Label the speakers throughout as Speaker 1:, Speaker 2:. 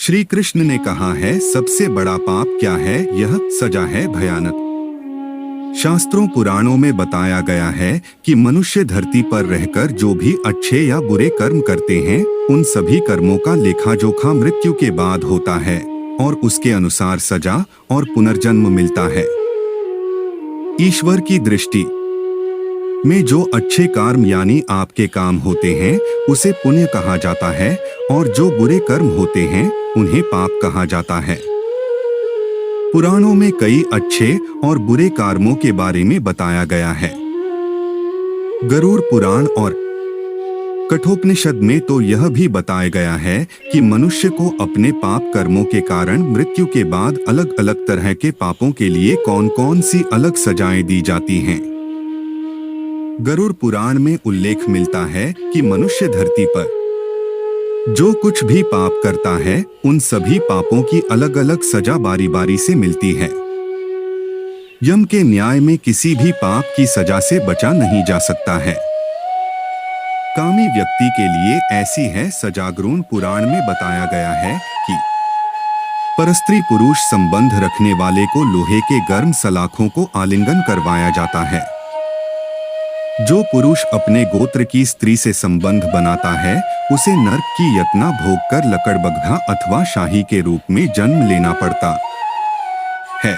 Speaker 1: श्री कृष्ण ने कहा है, सबसे बड़ा पाप क्या है? यह सजा है भयानक। शास्त्रों पुराणों में बताया गया है कि मनुष्य धरती पर रहकर जो भी अच्छे या बुरे कर्म करते हैं, उन सभी कर्मों का लेखा जोखा मृत्यु के बाद होता है और उसके अनुसार सजा और पुनर्जन्म मिलता है। ईश्वर की दृष्टि में जो अच्छे कर्म यानी आपके काम होते हैं उसे पुण्य कहा जाता है और जो बुरे कर्म होते हैं उन्हें पाप कहा जाता है। पुराणों में कई अच्छे और बुरे कर्मों के बारे में बताया गया है। गरुड़ पुराण और कठोपनिषद में तो यह भी बताया गया है कि मनुष्य को अपने पाप कर्मों के कारण मृत्यु के बाद अलग अलग तरह के पापों के लिए कौन कौन सी अलग सजाएं दी जाती हैं। गरुड़ पुराण में उल्लेख मिलता है कि मनुष्य धरती पर जो कुछ भी पाप करता है उन सभी पापों की अलग अलग सजा बारी बारी से मिलती है। यम के न्याय में किसी भी पाप की सजा से बचा नहीं जा सकता है। कामी व्यक्ति के लिए ऐसी है सजा। गरुड़ पुराण में बताया गया है कि परस्त्री पुरुष संबंध रखने वाले को लोहे के गर्म सलाखों को आलिंगन करवाया जाता है। जो पुरुष अपने गोत्र की स्त्री से संबंध बनाता है उसे नरक की यातना भोगकर लकड़बग्घा अथवा शाही के रूप में जन्म लेना पड़ता है।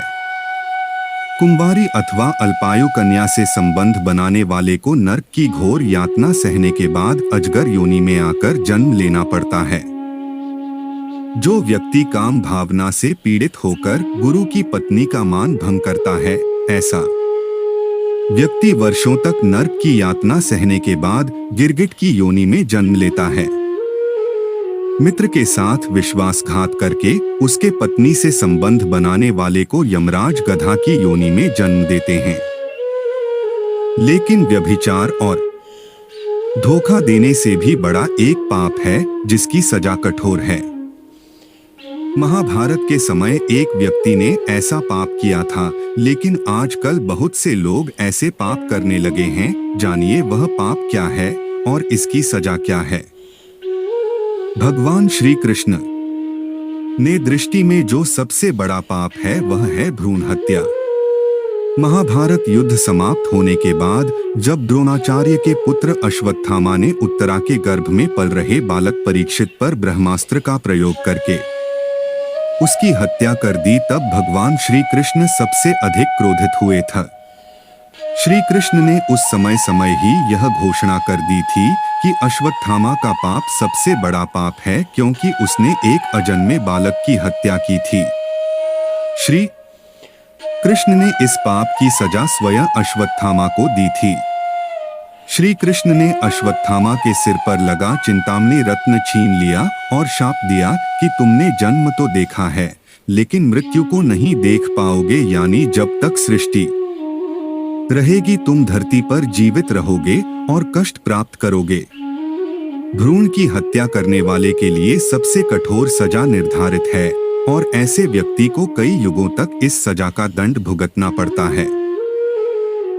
Speaker 1: कुंवारी अथवा अल्पायु कन्या से संबंध बनाने वाले को नरक की घोर यातना सहने के बाद अजगर योनि में आकर जन्म लेना पड़ता है। जो व्यक्ति काम भावना से पीड़ित होकर गुरु की पत्नी का मान भंग करता है, ऐसा व्यक्ति वर्षों तक नरक की यातना सहने के बाद गिरगिट की योनि में जन्म लेता है। मित्र के साथ विश्वासघात करके उसके पत्नी से संबंध बनाने वाले को यमराज गधा की योनि में जन्म देते हैं। लेकिन व्यभिचार और धोखा देने से भी बड़ा एक पाप है जिसकी सजा कठोर है। महाभारत के समय एक व्यक्ति ने ऐसा पाप किया था, लेकिन आजकल बहुत से लोग ऐसे पाप करने लगे हैं। जानिए वह पाप क्या है और इसकी सजा क्या है। भगवान श्री कृष्ण ने दृष्टि में जो सबसे बड़ा पाप है वह है भ्रूण हत्या। महाभारत युद्ध समाप्त होने के बाद जब द्रोणाचार्य के पुत्र अश्वत्थामा ने उत्तरा के गर्भ में पल रहे बालक परीक्षित पर ब्रह्मास्त्र का प्रयोग करके उसकी हत्या कर दी, तब भगवान श्री कृष्ण सबसे अधिक क्रोधित हुए थे। श्री कृष्ण ने उस समय ही यह घोषणा कर दी थी कि अश्वत्थामा का पाप सबसे बड़ा पाप है, क्योंकि उसने एक अजन्मे बालक की हत्या की थी। श्री कृष्ण ने इस पाप की सजा स्वयं अश्वत्थामा को दी थी। श्री कृष्ण ने अश्वत्थामा के सिर पर लगा चिंतामणि रत्न छीन लिया और शाप दिया कि तुमने जन्म तो देखा है लेकिन मृत्यु को नहीं देख पाओगे, यानी जब तक सृष्टि रहेगी तुम धरती पर जीवित रहोगे और कष्ट प्राप्त करोगे। भ्रूण की हत्या करने वाले के लिए सबसे कठोर सजा निर्धारित है और ऐसे व्यक्ति को कई युगों तक इस सजा का दंड भुगतना पड़ता है।